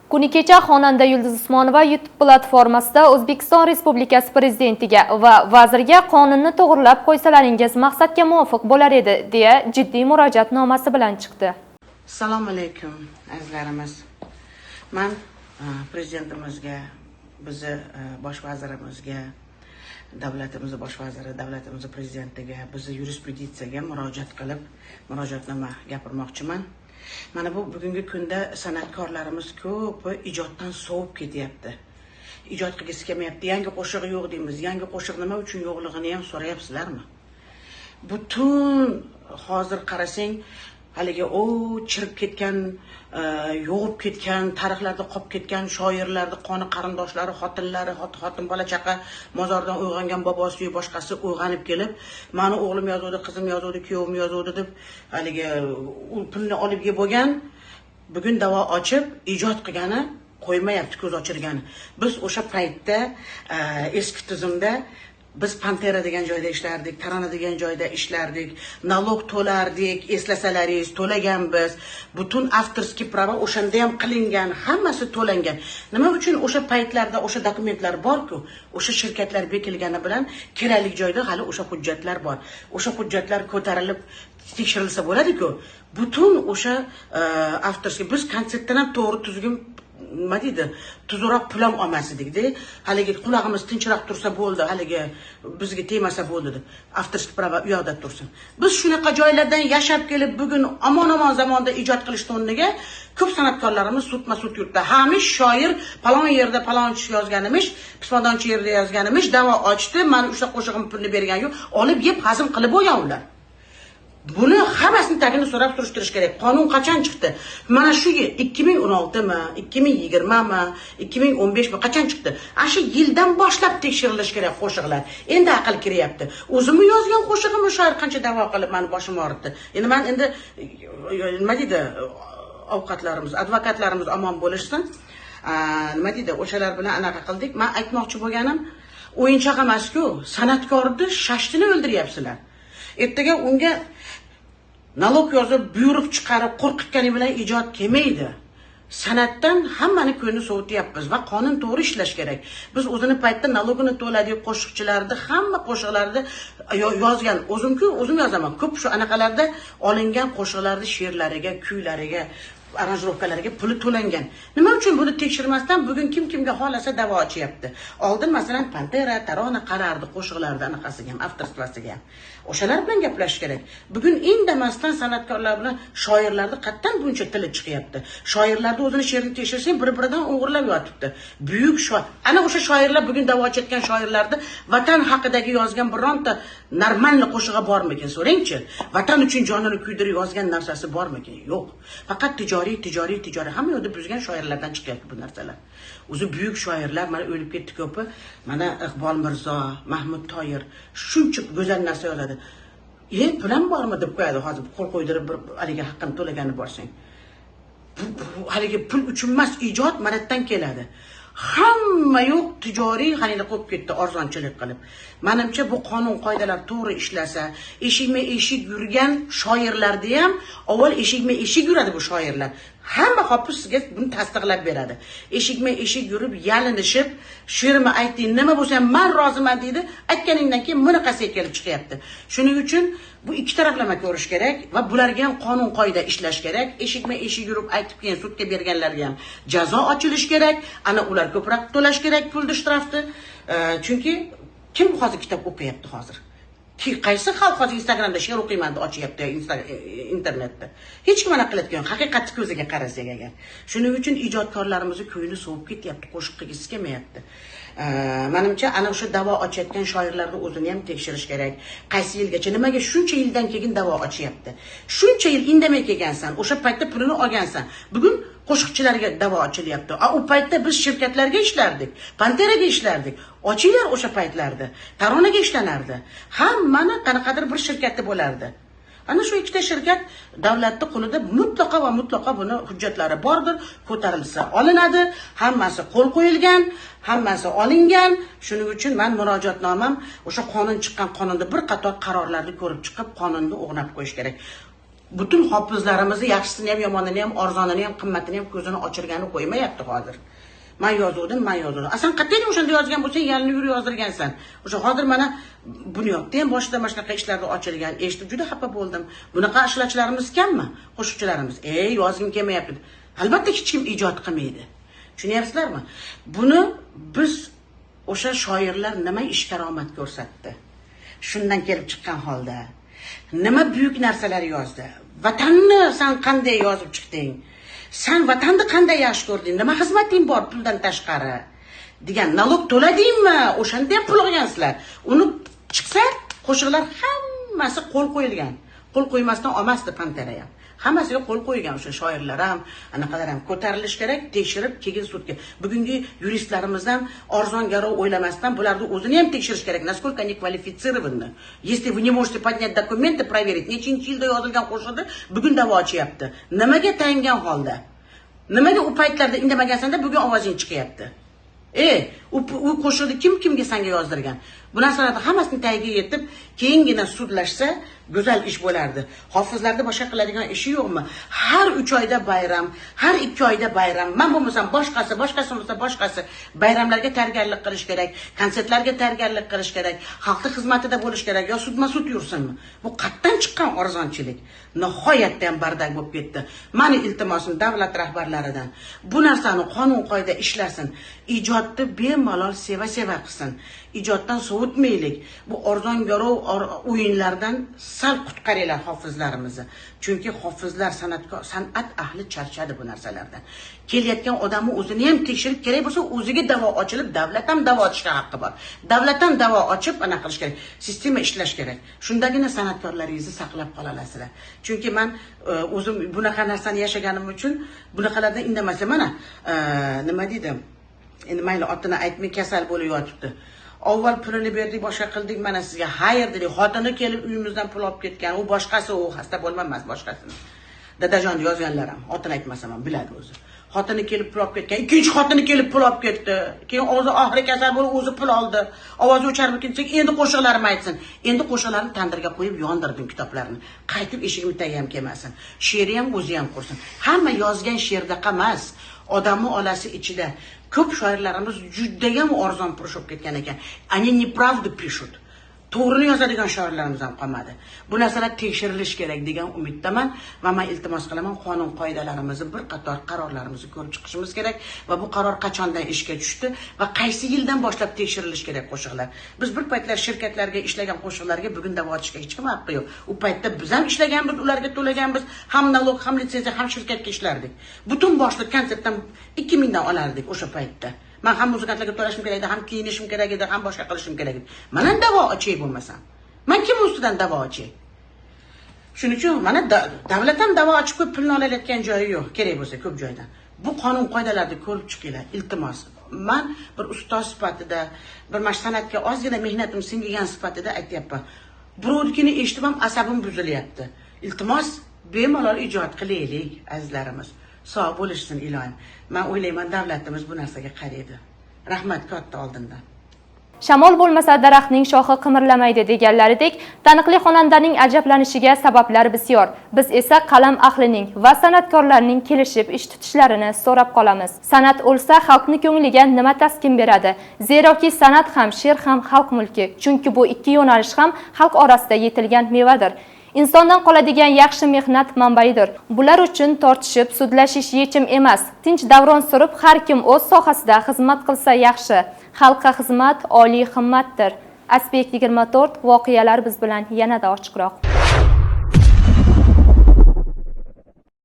Kuni kecha xonanda Yulduz Usmonova YouTube platformasida O'zbekiston Respublikasi prezidentiga va vazirga qonunni to'g'rilab qo'ysalaringiz maqsadga muvofiq bo'lar edi, deya jiddiy murojaatnomasi bilan chiqdi. Assalomu alaykum azizlarimiz. Men prezidentimizga, bizni bosh vazirimizga, davlatimizning bosh vaziri, davlatimizning prezidentiga, bizni yurisprudensiyaga murojaat qilib, murojaatnoma gapirmoqchiman. Mana bu bugungi kunda san'atkorlarimiz ko'pi ijoddan sovib ketyapti. Ijod qilgisi kelmayapti. Yangi qo'shiq yo'q deymiz. Yangi qo'shiq nima uchun yo'qligini ham so'rayapsizlarmi? Butun hozir qarasang, haligi chirib ketgan, yo'g'ib ketgan, tarixlarda qolib ketgan shoirlarning qoni qarindoshlari, xotinlari, xotin bola chaqa mozordan uyg'ongan bobosi yo'q boshqasi uyg'onib kelib, "Mani o'g'lim yozuvdi, qizim yozuvdi, kuyovim yozuvdi" deb haligi pulni olib yeb bo'lgan, bugun davo ochib ijod qilgani qo'ymayapti, ko'z ochirgani. Biz o'sha paytda eski tizimda biz Pantera degan joyda ishlardik, Tarona degan joyda ishlardik, nalog to'lardik, eslasalaringiz to'laganmiz. Butun avtorskiy prava o'shanda ham qilingan, hammasi to'langan. Nima uchun o'sha paytlarda o'sha dokumentlar bor-ku, o'sha shirkatlar bekilgani bilan kerakli joyda hali o'sha hujjatlar bor. O'sha hujjatlar ko'tarilib tekshirilsa bo'ladi-ku. Butun o'sha avtorskiy biz konsertdan ham to'g'ri tuzgun nima deydi, tuzroq pul ham olmasdik-da. Haligi qulog'imiz tinchroq tursa bo'ldi, haligi bizga tegmasa bo'ldi deb. Avtorskiy prava u yoqda tursin. Biz shunaqa joylardan yashab kelib, bugun omon-omon zamonda ijod qilishni o'rniga ko'p san'atkorlarimiz sudma-sud yurtda. Hamish shoir palon yerda palonchi yozganimish, pismondonchi yerda yozganimish, da'vo ochdi, mana o'sha qo'shig'im pulni bergan yo'q, olib yeb hazm qilib bo'lgan ular. Buni hammasini tagini so'rab surishtirish kerak. Qonun qachon chiqdi? Mana shu 2016 mi, 2020 mi, 2015 mi qachon chiqdi? Shu yildan boshlab tekshirilish kerak qo'shiqlar. Endi aql kiryapti. O'zimni yozgan qo'shig'imni shoir qancha da'vo qilib meni boshim og'ritdi. Endi men endi nima deydi, ovqatlarimiz, advokatlarimiz omon bo'lishsin. Nima deydi, o'shalar bilan anaqa qildik. Men aytmoqchi bo'lganim, o'yinchoq emas-ku, san'atkorni shashtini o'ldiryapsizlar. Ertaga unga nalog yozib, buyruq chiqarib, qo'rqitgani bilan ijod kelmaydi. San'atdan hammani ko'ngli sovutyapmiz va qonun to'g'ri ishlash kerak. Biz o'zini paytda nalogini to'ladik, qo'shiqchilarni hamma qo'shiqlarni yozgan, o'zim yozaman. Ko'p shu anaqalarda olingan qo'shiqlarni she'rlariga, kuylariga, aranjirovkalariga puli to'langan. Nima uchun buni tekshirmasdan bugun kim kimga xolasa da'vo ochyapti? Oldin masalan Pantera, Tarona qarardi qo'shiqlarda anaqasiga ham, avtorstvasiga ham. O'shalar bilan gaplash kerak. Bugun indamasdan san'atkorlar bilan shoirlarning qatdan buncha tili chiqyapti. Shoirlarning o'zini she'rini tekshirsang, bir-biridan o'g'irlab yotibdi. Buyuk shoir. Ana o'sha shoirlar bugun da'vo ochayotgan shoirlarni vatan haqidagi yozgan bironta normal qo'shig'i bormikin? So'rangchi. Vatan uchun jonini kuydirib yozgan narsasi bormikin? Yo'q. Faqat tijoriy hamma yo'lda buzgan shoirlardan chiqyapti bu narsalar. O'zi buyuk shoirlar mana o'lib ketdi ko'pi. Mana Iqbol Mirzo, Mahmud Toyir shuncha go'zal narsa yozadi. Pulam bormi deb qo'yadi hozir qo'l qo'ydirib bir haligi haqqini to'lagani borsang. Haligi pul uchun emas, ijod maratdan keladi. Hamma yo'q tijoriy xalila qo'yib ketdi arzonchilik qilib. Menimcha bu qonun qoidalar to'g'ri ishlasa, eshikma-eshik yurgan shoirlarda ham avval eshikma-eshik yuradi bu shoirlar. Hamma hofiz sizga buni tasdiqlab beradi. Eshikma-eshik yurib, yalinishib, she'rni ayting, nima bo'lsa ham men roziman deydi. Aytganingdan keyin bunaqasiga kelib chiqyapti. Shuning uchun bu ikki taraflama ko'rish kerak va bularga ham qonun qoida ishlash kerak. Eshikma-eshik yurib aytib keyin sudga berganlarga ham jazo ochilish kerak. Ana ular ko'proq to'lash kerak pulni shtrafni. Chunki kim hozir kitob o'qiyapti hozir? Qaysi xalq hozir Instagramda she'r o'qiyman deb ochyapti internetda? Hech kim anaqa qilayotgan, haqiqatni ko'ziga qarasak agar. Shuning uchun ijodkorlarimizni ko'ngli sovib ketyapti, qo'shiq qilgisi kelmayapti. Menimcha ana o'sha da'vo ochayotgan shoirlarni o'zini ham tekshirish kerak. Qaysi yilgacha, nimaga shuncha yildan keyin da'vo ochyapti? Shuncha yil indamay kelgansan, o'sha paytda pulini olgansan. Bugun qo'shiqchilarga da'vo ochilyapti. U paytda biz shirkatlarga ishlardik, Panteraga ishlardik. Ochinglar o'sha paytlarda. Taronaga ishlanardi. Hammani qanaqadir bir shirkatda bo'lardi. Ana shu ikkita shirkat davlatning qo'lida mutlaqo buni hujjatlari bordir, ko'tarilsa olinadi, hammasi qo'l qo'yilgan, hammasi olingan. Shuning uchun men murojaatnomam o'sha qonun chiqqan qonunda bir qator qarorlarni ko'rib chiqib, qonunni o'g'nab qo'yish kerak. Butun hofizlarimizni yaxshisini ham, yomonini ham, arzonini ham, qimmatini ham ko'zini ochirgani qo'ymayapti hozir. Men yozuvdim. Asan qat'iy o'shanda yozgan bo'lsang, yalinib yurib yozdirgansan. O'sha hozir mana Bunyodda ham boshida mana shunaqa ishlarda ochilgan. Eshitib juda xafa bo'ldim. Bunaqa ishlachilarimiz kammi? Qo'shiqchilarimiz. Yozgim kelmayapti. Albatta hech kim ijod qilmaydi. Tushunyapsizlarmi? Buni biz o'sha shoirlar nima ish karomat ko'rsatdi? Shundan kelib chiqqan holda nima buyuk narsalar yozdi? Vatanni sen qanday yozib chiqding? Sen vatanni qanday yaxshi ko'rding? Nima xizmating bor puldan tashqari? degan nalog to'ladingmi? O'shanda ham pul olgansizlar. Uni chiqsa qo'shiqlar hammasi qo'l qo'yilgan. Qo'l qo'ymasdan olmasdi Pantera ham. Hammasiga qo'l qo'ygan o'sha shoirlar ham, anaqalar ham ko'tarilish kerak, tekshirib keyin sudga. Bugungi yuristlarimiz ham arzon garov o'ylamasdan bularni o'zini ham tekshirish kerak. Насколько они квалифицированы. Если вы не можете поднять документы, проверить, nechinchi yilda yozilgan qo'shiqni bugun da'vo ochyapti. Nimaga tayingan holda? Nimaga u paytlarda indamagansanda bugun ovozing chiqyapti? U qo'shiqni kimga senga yozdirgan? Bu narsalarni hammasini tagiga yetib, keyingina sudlashsa go'zal ish bo'lardi. Hofizlarda boshqa qiladigan ishi yo'qmi? Har 3 oyda bayram, har 2 oyda bayram. Men bo'lmasam boshqasi bo'lsa boshqasi bayramlarga tayyorgarlik qilish kerak, konsertlarga tayyorgarlik qilish kerak, xalqning xizmatida bo'lish kerak, yo sudma-sud yursinmi? Bu qatdan chiqqan arzonchilik. Nihoyatda ham bardak bo'lib ketdi. Meni iltimosim davlat rahbarlaridan bu narsani qonun qoida ishlasin. Ijodni bemalol seva qilsin. Ijoddan sovutmaylik. Bu arzon garov o'yinlardan sal qutqaringlar hofizlarimizni. Chunki hofizlar, san'atkor, san'at ahli charchadi bu narsalardan. Kelayotgan odamni o'zini ham tekshirib kerak bo'lsa, o'ziga da'vo ochilib, davlat ham da'vo ochishga haqqi bor. Davlat ham da'vo ochib ana qilish kerak. Sistema ishlash kerak. Shundagina san'atkorlaringizni saqlab qolalasizlar. Chunki men o'zim bunaqa narsani yashaganim uchun bunaqalardan indamasam, mana nima dedim? Endi mayli otini aytmay kasal bo'lib yotibdi. Avval pulini berdik, boshqa qildik, mana sizga xayr dedik. Xotini kelib uyimizdan pul olib ketgan. U boshqasi, u xasta bo'lmamas boshqasini. Dadajon yozganlar ham, otini aytmasam ham biladi o'zi. Xotini kelib pul olib ketgan, ikkinchi xotini kelib pul olib ketdi. Keyin o'zi oxiri kasal bo'lib o'zi pul oldi. Ovozi o'charmikin, endi qo'shiqlarimni aytsin. Endi qo'shiqlarni tandirga qo'yib yondirdim kitoblarni. Qaytib eshigim tagiga ham kelmasin. She'ri ham o'zi ham qursin. Hamma yozgan she'rda emas, odamni olasi ichida. Ko'p shoirlarimiz juda ham arzon purushib ketgan ekan. Они неправду пишут. To'g'rini yozadigan shoirlarimiz ham qolmadi. Bu narsalar tekshirilish kerak degan umiddaman va men iltimos qilaman, qonun qoidalarimizni bir qator qarorlarimizni ko'rib chiqishimiz kerak va bu qaror qachondan ishga tushdi va qaysi yildan boshlab tekshirilish kerak qo'shiqlar. Biz bir paytlar shirkatlarga ishlagan qo'shiqlarga bugun da'vo ochishga hech kim haqqi yo'q. U paytda biz ham ishlaganmiz, ularga to'laganmiz, ham nalog, ham litsenziya, ham shirkatga ishlardik. Butun boshli konsertdan 2000 dan olardik o'sha paytda. Men ham muzikantlarga to'lashim kerak edi, ham kiyinishim kerak edi, ham boshqa qilishim kerak edi. Mana da'vo ochay bo'lmasam. Men kim ustidan da'vo ochay? Shuning uchun mana davlat ham da'vo ochib ko'p pulni olayotgan joyi yo'q, kerak bo'lsa ko'p joydan. Bu qonun qoidalarni ko'rib chiqinglar, iltimos. Men bir ustoz sifatida, bir san'atga ozgina mehnatim singilgan sifatida aytyapman. Birovnikini eshitib ham asabim buzilyapti. Iltimos, bemalol ijod qilaylik, azizlarimiz. Sog' bo'lishsin ilohim. Men o'ylayman davlatimiz bu narsaga qaraydi. Rahmat katta oldindan. Shamol bo'lmasa daraxtning shoxi qimirlamaydi deganlaridek, taniqli xonandaning ajablanishiga sabablar bisyor. Biz esa qalam ahlining va san'atkorlarning kelishib ish tutishlarini so'rab qolamiz. San'at o'lsa xalqni ko'ngliga nima taskin beradi? Zeroki san'at ham, she'r ham xalq mulki. Chunki bu ikki yo'nalish ham xalq orasida yetilgan mevadir. Insondan qoladigan yaxshi mehnat manbaidir. Bular uchun tortishib, sudlashish yechim emas. Tinch davron surib, har kim o'z sohasida xizmat qilsa yaxshi. Xalqqa xizmat oliy himmatdir. Aspekt 24 voqealar biz bilan yanada ochiqroq.